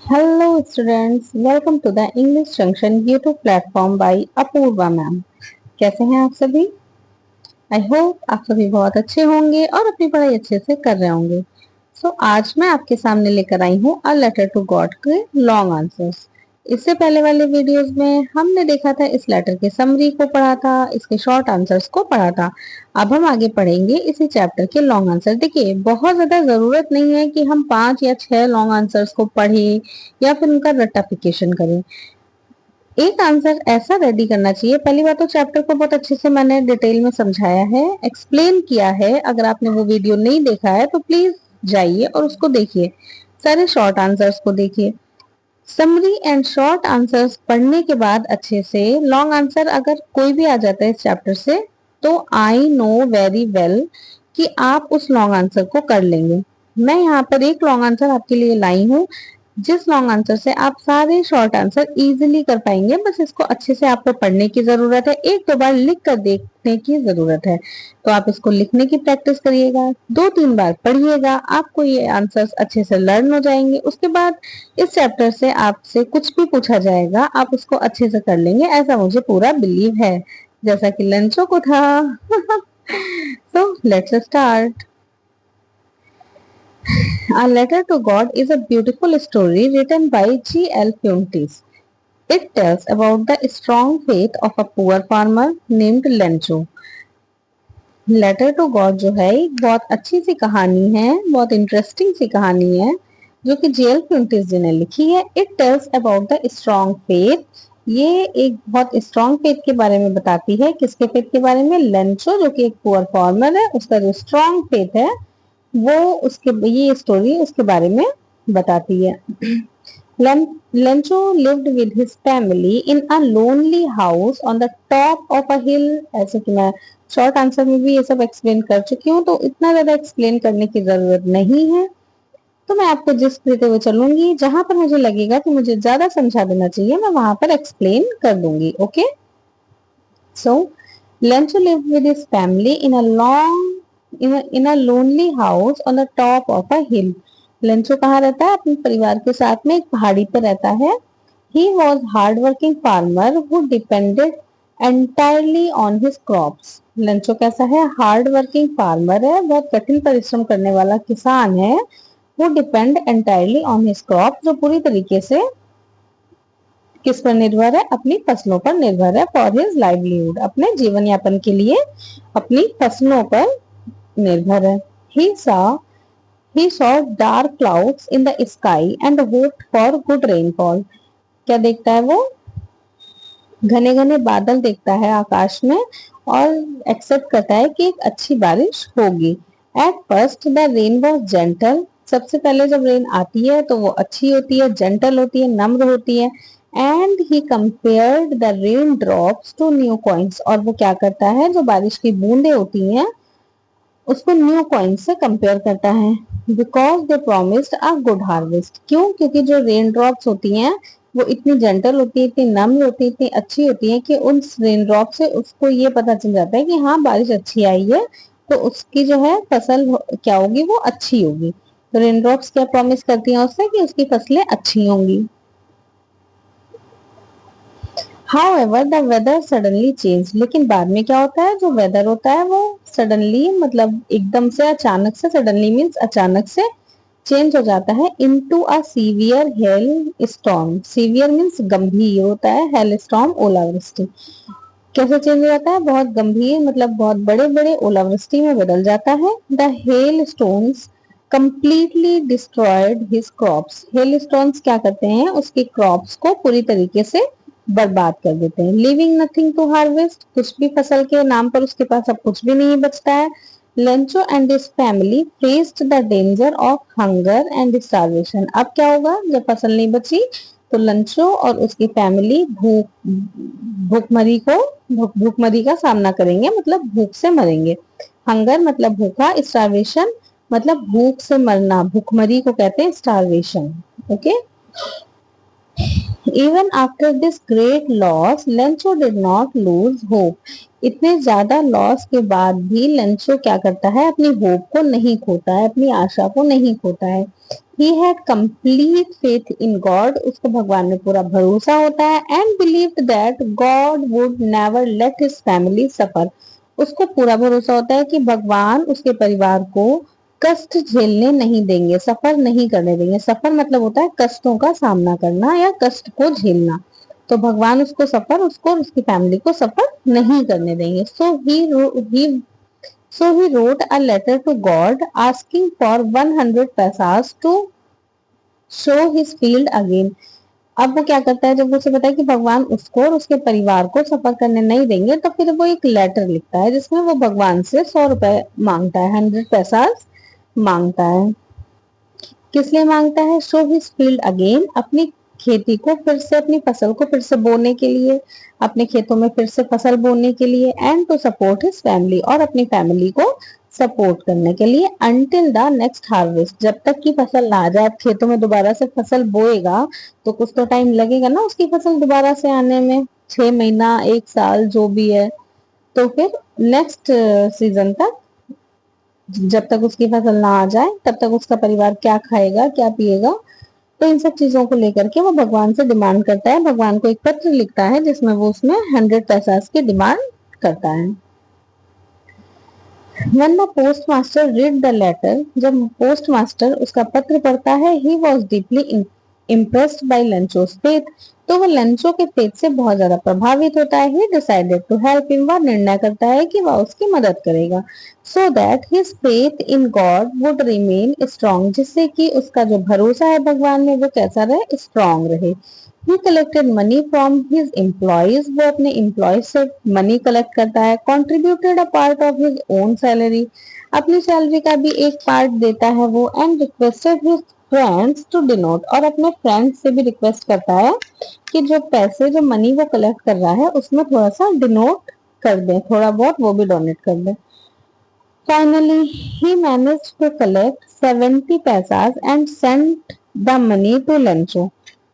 Hello students, welcome to the English Junction YouTube platform by Apurva ma'am. कैसे हैं आप सभी? आई होप आप सभी बहुत अच्छे होंगे और अपनी पढ़ाई अच्छे से कर रहे होंगे। आज मैं आपके सामने लेकर आई हूँ अ लेटर टू गॉड के लॉन्ग आंसर्स। इससे पहले वाले वीडियोस में हमने देखा था, इस लेटर के समरी को पढ़ा था, इसके शॉर्ट आंसर्स को पढ़ा था। अब हम आगे पढ़ेंगे इसी चैप्टर के लॉन्ग आंसर। देखिए, बहुत ज्यादा जरूरत नहीं है कि हम 5 या 6 लॉन्ग आंसर्स को पढ़ें या फिर उनका रट्टाफिकेशन करें। एक आंसर ऐसा रेडी करना चाहिए। पहली बात तो चैप्टर को बहुत अच्छे से मैंने डिटेल में समझाया है, एक्सप्लेन किया है। अगर आपने वो वीडियो नहीं देखा है तो प्लीज जाइए और उसको देखिए, सारे शॉर्ट आंसर्स को देखिए। समरी एंड शॉर्ट आंसर्स पढ़ने के बाद अच्छे से लॉन्ग आंसर अगर कोई भी आ जाता है इस चैप्टर से, तो आई नो वेरी वेल कि आप उस लॉन्ग आंसर को कर लेंगे। मैं यहाँ पर एक लॉन्ग आंसर आपके लिए लाई हूँ, जिस लॉन्ग आंसर से आप सारे शॉर्ट आंसर इजीली कर पाएंगे। बस इसको अच्छे से आपको पढ़ने की जरूरत है, एक दो बार लिख कर देखने की जरूरत है। तो आप इसको लिखने की प्रैक्टिस करिएगा, 2-3 बार पढ़िएगा, आपको ये आंसर्स अच्छे से लर्न हो जाएंगे। उसके बाद इस चैप्टर से आपसे कुछ भी पूछा जाएगा, आप उसको अच्छे से कर लेंगे, ऐसा मुझे पूरा बिलीव है, जैसा कि लंचो को था। So let's start. A Letter to God is a beautiful story written by G.L. Fuentes. It tells about the strong faith of a poor farmer named Lencho. Letter to God जो है एक बहुत अच्छी सी कहानी है, बहुत इंटरेस्टिंग सी कहानी है, जो कि G.L. फ्यूंटिस जी ने लिखी है। It tells about the strong faith. ये एक बहुत स्ट्रॉन्ग फेथ के बारे में बताती है। किसके फेथ के बारे में? लेंचो, जो कि एक पुअर फार्मर है, उसका जो स्ट्रॉन्ग फेथ है वो उसके ये स्टोरी उसके बारे में बताती है। Lencho lived with his family in a lonely house on the top of a hill। ऐसे कि मैं शॉर्ट आंसर में भी ये सब एक्सप्लेन कर चुकी हूँ, तो इतना ज्यादा एक्सप्लेन करने की जरूरत नहीं है। तो मैं आपको जिस देते हुए चलूंगी, जहां पर मुझे लगेगा कि मुझे ज्यादा समझा देना चाहिए, मैं वहां पर एक्सप्लेन कर दूंगी। Okay, so Lencho lived with his family in a lonely house on the top of a hill। Lencho कहाँ रहता है? अपने परिवार के साथ में एक पहाड़ी पर रहता है। He was hardworking farmer who depended entirely on his crops। Lencho कैसा है? हार्ड वर्किंग फार्मर है, बहुत कठिन परिश्रम करने वाला किसान है। वो depend entirely on his crop, जो पूरी तरीके से किस पर निर्भर है? अपनी फसलों पर निर्भर है। फॉर हिज लाइवलीहुड, अपने जीवन यापन के लिए अपनी फसलों पर निर्भर है। He saw dark clouds in the sky and hoped for good rainfall। क्या देखता है वो? घने घने बादल देखता है आकाश में और एक्सेप्ट करता है कि एक अच्छी बारिश होगी। At first the rain was gentle. सबसे पहले जब रेन आती है तो वो अच्छी होती है, जेंटल होती है, नम्र होती है। And he compared the rain drops to new coins. और वो क्या करता है? जो बारिश की बूंदे होती हैं उसको न्यू कॉइन से कंपेयर करता है। Because they promised a good harvest. क्यों? क्योंकि जो रेन ड्रॉप्स होती हैं वो इतनी जेंटल होती है, इतनी नम्र होती है, इतनी अच्छी होती है कि उन रेन ड्रॉप से उसको ये पता चल जाता है कि हाँ, बारिश अच्छी आई है, तो उसकी जो है फसल क्या होगी? वो अच्छी होगी। तो रेन ड्रॉप्स क्या प्रॉमिस करती हैं उससे? कि उसकी फसलें अच्छी होंगी। However, the weather suddenly changed। लेकिन बाद में क्या होता है? जो वेदर होता है वो सडनली, मतलब एकदम से, अचानक से, सडनली मीन्स अचानक से चेंज हो जाता है into a severe hello storm. Severe means गंभीर होता है, हेल स्टॉर्म ओलावृष्टि। कैसे चेंज हो जाता है? बहुत गंभीर, मतलब बहुत बड़े बड़े ओलावृष्टि में बदल जाता है। The hail stones completely destroyed his crops. Hail stones क्या करते हैं? उसके क्रॉप्स को पूरी तरीके से बर्बाद कर देते हैं। Living nothing to harvest. कुछ भी फसल के नाम पर उसके पास अब कुछ भी नहीं बचता है। Lencho and his family faced the danger of hunger and starvation. अब क्या होगा? जब फसल नहीं बची तो लंचो और उसकी फैमिली भूखमरी का सामना करेंगे, मतलब भूख से मरेंगे। हंगर मतलब भूखा, स्टार्वेशन मतलब भूख से मरना, भूखमरी को कहते हैं starvation. Okay, Even after this great loss, Lencho did not lose hope। इतने ज्यादा लॉस के बाद भी लेंचो क्या करता है, अपनी होप को नहीं खोता है, अपनी आशा को नहीं खोता है। He had complete faith in God, उसको भगवान में पूरा भरोसा होता है। And believed that God would never let his family suffer, उसको पूरा भरोसा होता है कि भगवान उसके परिवार को कष्ट झेलने नहीं देंगे, सफर नहीं करने देंगे। सफर मतलब होता है कष्टों का सामना करना या कष्ट को झेलना। तो भगवान उसको और उसकी फैमिली को सफर नहीं करने देंगे। So he wrote a letter to God asking for 100 पैसास to show his field again. अब वो क्या करता है, जब उसे पता है कि भगवान उसको और उसके परिवार को सफर करने नहीं देंगे, तो फिर वो एक लेटर लिखता है जिसमें वो भगवान से 100 रुपए मांगता है, 100 पैसास मांगता है। किस लिए मांगता है? शो हिज फील्ड अगेन, अपनी खेती को फिर से, अपनी फसल को फिर से बोने के लिए, अपने खेतों में फिर से फसल बोने के लिए। And to support his family, और अपनी फैमिली को सपोर्ट करने के लिए। अंटिल द नेक्स्ट हार्वेस्ट, जब तक की फसल ना आ जाए, खेतों में दोबारा से फसल बोएगा तो कुछ तो टाइम लगेगा ना उसकी फसल दोबारा से आने में, 6 महीना, 1 साल, जो भी है। तो फिर नेक्स्ट सीजन तक, जब तक उसकी फसल ना आ जाए, तब तक उसका परिवार क्या खाएगा, क्या पिएगा। तो इन सब चीजों को लेकर के वो भगवान से डिमांड करता है, भगवान को एक पत्र लिखता है जिसमें वो उसमें 100 पैसास की डिमांड करता है। When the postmaster read the letter, जब पोस्टमास्टर उसका पत्र पढ़ता है, he was deeply impressed by Lencho's faith, तो वो लेंचो के फेथ से बहुत ज्यादा प्रभावित होता है। He decided to help him, वह निर्णय करता है कि वह उसकी मदद करेगा। So that his faith in God would remain strong, जिससे कि उसका जो भरोसा है भगवान में वो कैसा रहे, स्ट्रांग रहे। He collected money from his employees, वो अपने एम्प्लॉय से मनी कलेक्ट करता है। Contributed a part of his own salary, अपनी सैलरी का भी एक पार्ट देता है वो। And requested his friends to donate, और अपने फ्रेंड्स से भी रिक्वेस्ट करता है कि जो पैसे, जो मनी वो कलेक्ट कर रहा है उसमें थोड़ा सा डिनोट कर दे, थोड़ा बहुत वो भी डोनेट कर दे। Finally he manage to collect 70 pesos and sent the money to Lencho.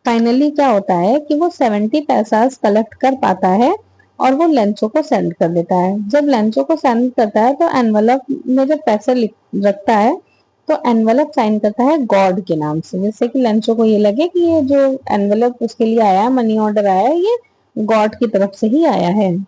Finally क्या होता है कि वो 70 पैसास कलेक्ट कर पाता है और वो लेंचो को सेंड कर देता है। जब लेंचो को सेंड करता है तो एनवलप में जब पैसे रखता है तो एनवलप साइन करता है गॉड के नाम से, जिससे कि लेंचो को ये लगे कि ये जो एनवलप उसके लिए आया है, मनी ऑर्डर आया है, ये गॉड की तरफ से ही आया है।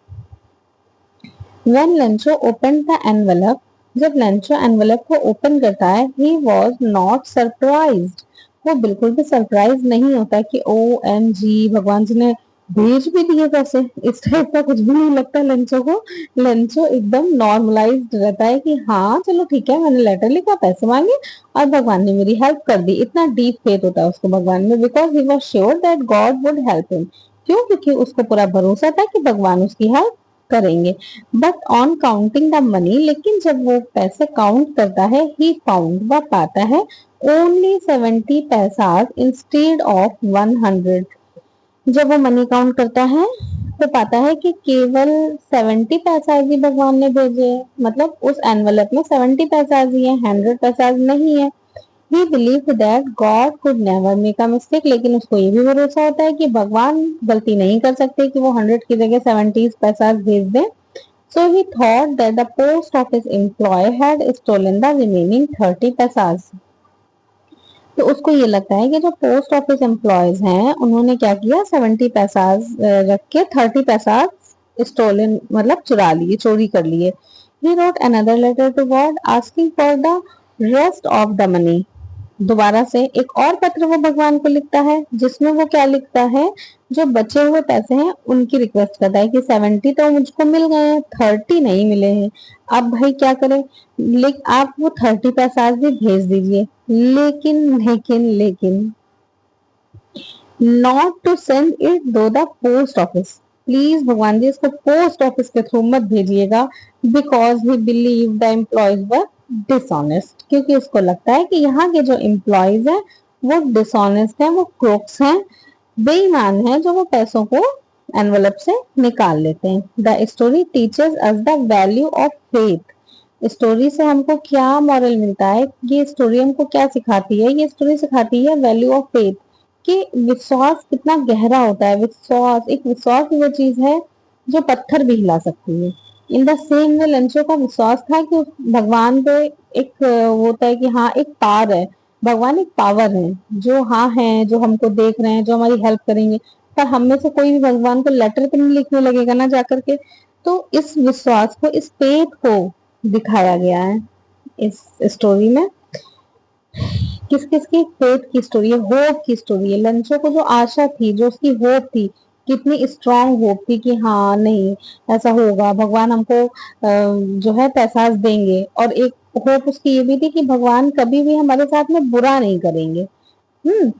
When Lencho opened the envelope, जब लेंचो एनवलप को ओपन करता है, he was not surprised, वो बिल्कुल भी सरप्राइज नहीं होता कि OMG भगवान जी ने भेज भी दिए पैसे, इस टाइप का कुछ भी नहीं लगता लेंचो को। लेंचो एकदम नॉर्मलाइज्ड रहता है कि हाँ चलो ठीक है, मैंने लेटर लिखा, पैसे मांगे और भगवान ने मेरी हेल्प कर दी। इतना डीप फेथ होता है उसको भगवान में, because he was sure that God would help him. क्यों? क्योंकि उसको पूरा भरोसा था कि भगवान उसकी हेल्प करेंगे। But on counting the money, लेकिन जब वो पैसे काउंट करता है, ही फाउंड, वह पाता है ओनली 70 पैसास इंस्टेड ऑफ 100। जब वो मनी काउंट करता है तो पाता है कि केवल 70 पैसा ही भगवान ने भेजे हैं, मतलब उस एनवलप में 70 पैसा ही है, 100 पैसा नहीं है। He believed that God could never make a mistake, लेकिन उसको ये भी भरोसा होता है कि भगवान गलती नहीं कर सकते कि वो 100 की जगह 70 पैसा भेज दें। So he thought that the post office employee had stolen the remaining 30 पैसास। तो उसको ये लगता है कि जो पोस्ट ऑफिस एम्प्लॉयज हैं उन्होंने क्या किया, 70 पैसास रख के 30 पैसास स्टोलन, मतलब चुरा लिए, चोरी कर लिए। He wrote another letter to God asking for the rest of the money, दोबारा से एक और पत्र वो भगवान को लिखता है जिसमें वो क्या लिखता है, जो बचे हुए पैसे हैं उनकी रिक्वेस्ट करता है कि 70 तो मुझको मिल गए हैं, 30 नहीं मिले हैं। अब भाई क्या करें, आप वो 30 पैसा भी भेज दीजिए, लेकिन नॉट टू सेंड इट दो द पोस्ट ऑफिस, प्लीज भगवान जी इसको पोस्ट ऑफिस के थ्रू मत भेजिएगा। Because he believe the employees were dishonest, क्योंकि उसको लगता है कि यहाँ के जो एम्प्लॉयज हैं वो डिसऑनेस्ट हैं, वो क्रोक्स हैं, बेईमान हैं, जो वो पैसों को एनवलप से निकाल लेते हैं। The story teachers us the value of faith, story से हमको क्या मॉरल मिलता है, ये स्टोरी हमको क्या सिखाती है, ये स्टोरी सिखाती है वैल्यू ऑफ फेथ, कि विश्वास कितना गहरा होता है। विश्वास, एक विश्वास वो चीज है जो पत्थर भी हिला सकती है। इन द सेम वे लंचो का विश्वास था कि भगवान पे एक होता है कि हाँ एक पावर है, भगवान एक पावर है जो हाँ है, जो हमको देख रहे हैं, जो हमारी हेल्प करेंगे। पर हम में से कोई भी भगवान को लेटर तो नहीं लिखने लगेगा ना जाकर के। तो इस विश्वास को, इस फेथ को दिखाया गया है इस स्टोरी में। किस किस की फेथ की स्टोरी है, होप की स्टोरी है। लंचो को जो आशा थी, जो उसकी होप थी, कितनी स्ट्रांग होप थी कि हाँ नहीं ऐसा होगा, भगवान हमको जो है पैसा देंगे। और एक होप उसकी ये भी थी कि भगवान कभी भी हमारे साथ में बुरा नहीं करेंगे। हम्म।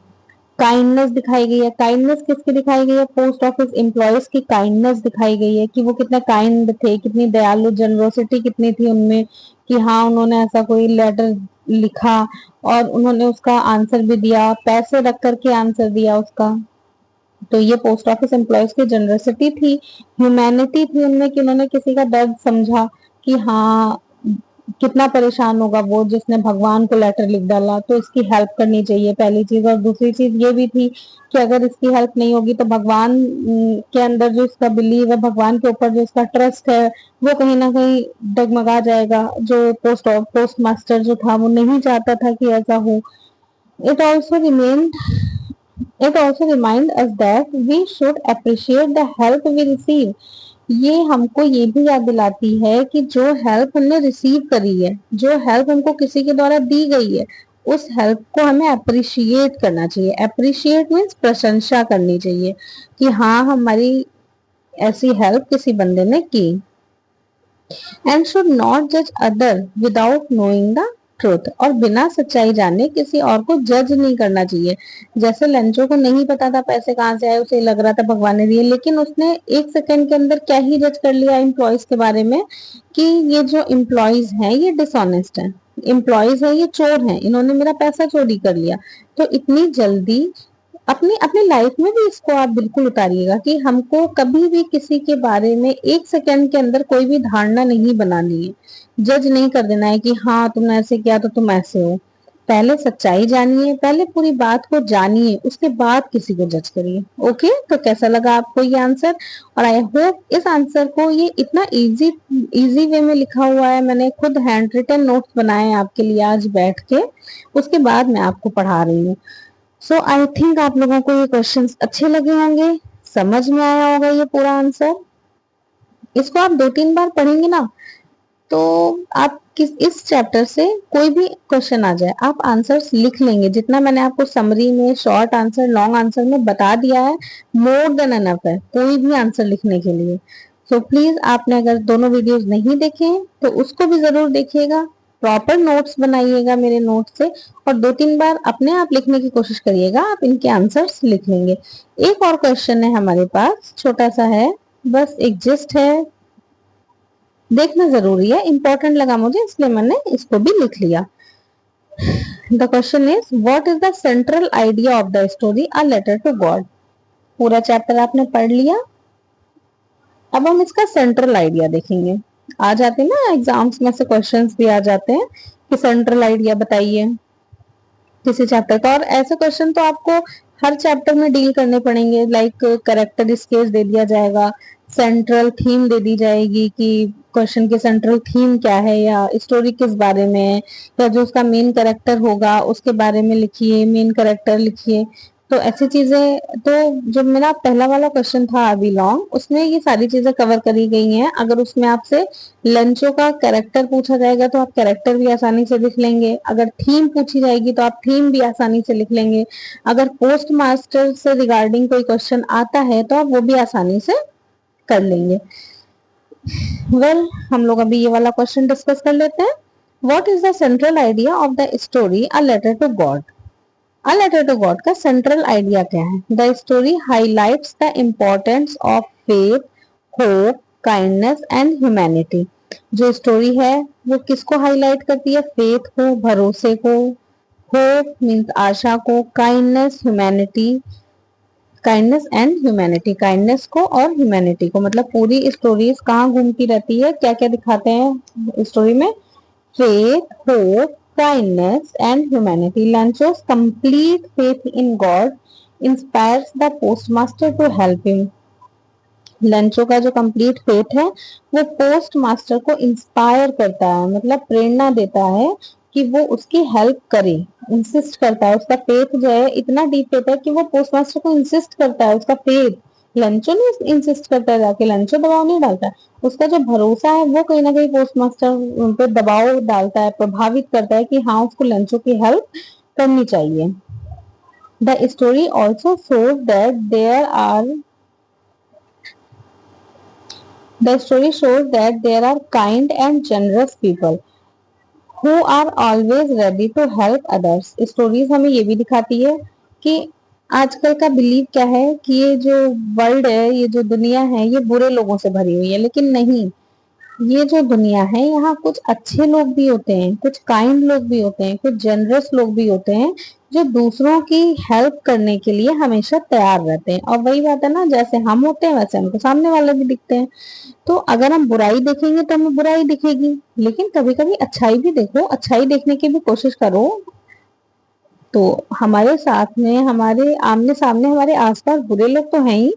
काइंडनेस दिखाई गई है। काइंडनेस किसकी दिखाई गई है? पोस्ट ऑफिस एम्प्लॉयज की काइंडनेस दिखाई गई है कि वो कितना काइंड थे, कितनी दयालु, जनरोसिटी कितनी थी उनमें कि हाँ उन्होंने ऐसा कोई लेटर लिखा और उन्होंने उसका आंसर भी दिया, पैसे रख करके आंसर दिया उसका। तो ये पोस्ट ऑफिस एम्प्लॉयज की जनरसिटी थी, ह्यूमैनिटी थी उनमें कि उन्होंने किसी का दर्द समझा कि हाँ कितना परेशान होगा वो जिसने भगवान को लेटर लिख डाला, तो इसकी हेल्प करनी चाहिए पहली चीज। और दूसरी चीज ये भी थी कि अगर इसकी हेल्प नहीं होगी तो भगवान के अंदर जो इसका बिलीव है, भगवान के ऊपर जो इसका ट्रस्ट है, वो कहीं ना कहीं डगमगा जाएगा। जो पोस्ट मास्टर जो था वो नहीं चाहता था कि ऐसा हो। It also remain It also reminds us that we should appreciate the help we receive. ये हमको ये भी याद दिलाती है कि जो हेल्प हमने रिसीव करी है, जो हेल्प हमको किसी के द्वारा दी गई है, उस हेल्प को हमें अप्रिशिएट करना चाहिए। अप्रिशिएट मीन्स प्रशंसा करनी चाहिए कि हाँ हमारी ऐसी हेल्प किसी बंदे ने की। एंड शुड नॉट जज other without knowing the truth. और बिना सच्चाई जाने किसी और को जज नहीं करना चाहिए। जैसे लंचो को नहीं पता था पैसे कहाँ से आए, उसे लग रहा था भगवान ने दिए, लेकिन उसने एक सेकंड के अंदर क्या ही जज कर लिया एम्प्लॉयज के बारे में कि ये जो एम्प्लॉयज हैं ये डिसऑनेस्ट हैं, एम्प्लॉयज है ये चोर हैं, इन्होंने मेरा पैसा चोरी कर लिया। तो इतनी जल्दी अपनी अपनी लाइफ में भी इसको आप बिल्कुल उतारिएगा कि हमको कभी भी किसी के बारे में एक सेकंड के अंदर कोई भी धारणा नहीं बनानी है। जज नहीं कर देना है कि हाँ तुमने ऐसे किया तो तुम ऐसे हो। पहले सच्चाई जानिए, पहले पूरी बात को जानिए, उसके बाद किसी को जज करिए। ओके, तो कैसा लगा आपको ये आंसर? और आई होप इस आंसर को, ये इतना इजी इजी वे में लिखा हुआ है, मैंने खुद हैंड रिटन नोट्स बनाए हैं आपके लिए आज बैठ के, उसके बाद मैं आपको पढ़ा रही हूँ। सो आई थिंक आप लोगों को ये क्वेश्चंस अच्छे लगे होंगे, समझ में आया होगा ये पूरा आंसर। इसको आप 2-3 बार पढ़ेंगे ना तो आप इस चैप्टर से कोई भी क्वेश्चन आ जाए आप आंसर्स लिख लेंगे। जितना मैंने आपको समरी में, शॉर्ट आंसर, लॉन्ग आंसर में बता दिया है, मोर देन एनफ है कोई भी आंसर लिखने के लिए। सो प्लीज आपने अगर दोनों वीडियोस नहीं देखे तो उसको भी जरूर देखिएगा, प्रॉपर नोट्स बनाइएगा मेरे नोट से, और 2-3 बार अपने आप लिखने की कोशिश करिएगा, आप इनके आंसर्स लिख लेंगे। एक और क्वेश्चन है हमारे पास, छोटा सा है, बस एक जिस्ट है, देखना जरूरी है, इंपॉर्टेंट लगा मुझे इसलिए मैंने इसको भी लिख लिया। The question is what is the central idea of the story a letter to God. पूरा चैप्टर आपने पढ़ लिया, अब हम इसका सेंट्रल आइडिया देखेंगे। आ जाते हैं ना एग्जाम्स में से क्वेश्चंस भी आ जाते हैं कि सेंट्रल आइडिया बताइए किसी चैप्टर का। और ऐसे क्वेश्चन तो आपको हर चैप्टर में डील करने पड़ेंगे। लाइक करेक्टर स्केच दे दिया जाएगा, सेंट्रल थीम दे दी जाएगी कि क्वेश्चन की सेंट्रल थीम क्या है, या स्टोरी किस बारे में है, या जो उसका मेन कैरेक्टर होगा उसके बारे में लिखिए, मेन कैरेक्टर लिखिए। तो ऐसी चीजें, तो जो मेरा पहला वाला क्वेश्चन था अभी लॉन्ग, उसमें ये सारी चीजें कवर करी गई हैं। अगर उसमें आपसे लंचो का कैरेक्टर पूछा जाएगा तो आप कैरेक्टर भी आसानी से लिख लेंगे, अगर थीम पूछी जाएगी तो आप थीम भी आसानी से लिख लेंगे, अगर पोस्ट मास्टर से रिगार्डिंग कोई क्वेश्चन आता है तो आप वो भी आसानी से कर लेंगे। हम लोग अभी ये वाला क्वेश्चन डिस्कस कर लेते हैं। What is the central idea of the story a letter to God. A letter to God का सेंट्रल आइडिया क्या है? The story highlights the importance of faith, hope, kindness and humanity. जो story है वो किसको हाईलाइट करती है? Faith को, भरोसे को, होप मीन्स आशा को, काइंडनेस एंड ह्यूमैनिटी, काइंडनेस को और ह्यूमैनिटी को। मतलब पूरी स्टोरीज कहाँ घूमती रहती है, क्या क्या दिखाते हैं स्टोरी में? faith, hope, kindness, and humanity. Lancho's complete faith in God inspires the postmaster to help him. Lencho का जो कंप्लीट फेथ है वो पोस्ट मास्टर को इंस्पायर करता है, मतलब प्रेरणा देता है कि वो उसकी हेल्प करे, इंसिस्ट करता है। उसका फेथ जो है इतना डीप फेथ है कि वो पोस्ट मास्टर को इंसिस्ट करता है। उसका फेथ, लंचो नहीं इंसिस्ट करता है जाके, लंचो दबाव नहीं डालता है। उसका जो भरोसा है वो कहीं ना कहीं पोस्ट मास्टर पे दबाव डालता है, प्रभावित करता है कि हाँ उसको लंचो की हेल्प करनी चाहिए। The story also shows that The story shows that there are kind and generous people who are always ready to help others. Stories हमें ये भी दिखाती है कि आजकल का बिलीव क्या है कि ये जो वर्ल्ड है, ये जो दुनिया है, ये बुरे लोगों से भरी हुई है, लेकिन नहीं, ये जो दुनिया है यहाँ कुछ अच्छे लोग भी होते हैं, कुछ काइंड लोग भी होते हैं, कुछ जनरस लोग भी होते हैं जो दूसरों की हेल्प करने के लिए हमेशा तैयार रहते हैं। और वही बात है ना, जैसे हम होते हैं वैसे हमको सामने वाले भी दिखते हैं। तो अगर हम बुराई देखेंगे तो हमें बुराई दिखेगी, लेकिन कभी कभी अच्छाई भी देखो, अच्छाई देखने की भी कोशिश करो। तो हमारे साथ में, हमारे आमने सामने, हमारे आसपास बुरे लोग तो हैं ही,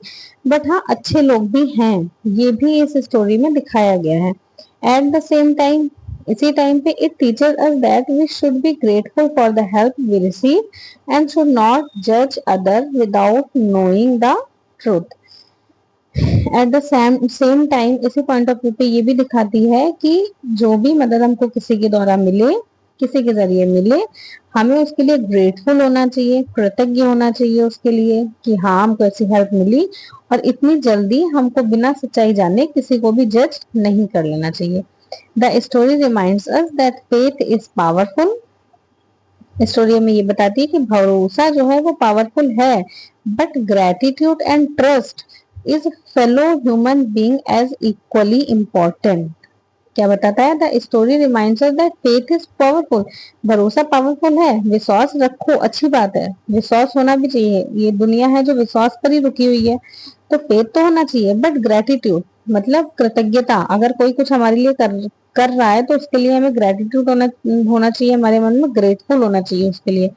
बट हाँ अच्छे लोग भी हैं, ये भी इस स्टोरी में दिखाया गया है। एट द सेम टाइम, इसी टाइम पे it teaches us that we should be grateful for the help we receive and should not जज other without knowing the truth. At the same time इसी point of view पे ये भी दिखाती है कि जो भी मदद हमको किसी के द्वारा मिले, किसी के जरिए मिले, हमें उसके लिए ग्रेटफुल होना चाहिए, कृतज्ञ होना चाहिए उसके लिए कि हाँ हमको ऐसी हेल्प मिली, और इतनी जल्दी हमको बिना सच्चाई जाने किसी को भी जज नहीं कर लेना चाहिए। The story reminds us that faith is powerful. Story में ये बताती है कि भरोसा जो है वो पावरफुल है, but gratitude and trust is fellow human being as equally important. क्या बताता है? The story reminds us that faith is powerful. भरोसा पावरफुल है, विश्वास रखो, अच्छी बात है, विश्वास होना भी चाहिए, ये दुनिया है जो विश्वास पर ही रुकी हुई है, तो फेथ तो होना चाहिए। बट ग्रेटिट्यूड मतलब कृतज्ञता, अगर कोई कुछ हमारे लिए कर रहा है तो उसके लिए हमें ग्रेटिट्यूड होना चाहिए, हमारे मन में ग्रेटफुल होना चाहिए उसके लिए।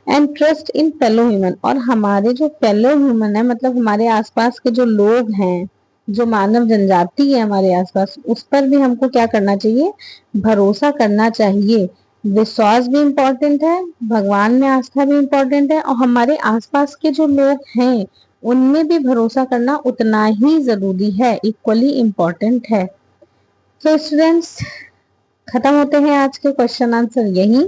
And trust in fellow human, और हमारे जो फेलो ह्यूमन है, मतलब हमारे आसपास के जो लोग हैं, जो मानव जनजाति है हमारे आसपास, उस पर भी हमको क्या करना चाहिए? भरोसा करना चाहिए। विश्वास भी इम्पोर्टेंट है, भगवान में आस्था भी इम्पोर्टेंट है, और हमारे आसपास के जो लोग हैं उनमें भी भरोसा करना उतना ही जरूरी है, इक्वली इम्पोर्टेंट है। तो स्टूडेंट्स, खत्म होते हैं आज के क्वेश्चन आंसर यही।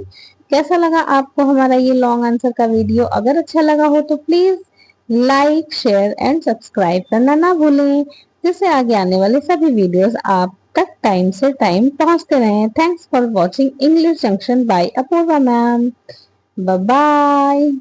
कैसा लगा आपको हमारा ये लॉन्ग आंसर का वीडियो? अगर अच्छा लगा हो तो please like, share and subscribe करना ना भूलें, जिससे आगे आने वाले सभी वीडियोस आप तक टाइम से टाइम पहुंचते रहें। Thanks for watching English junction by Apurva ma'am. Bye bye.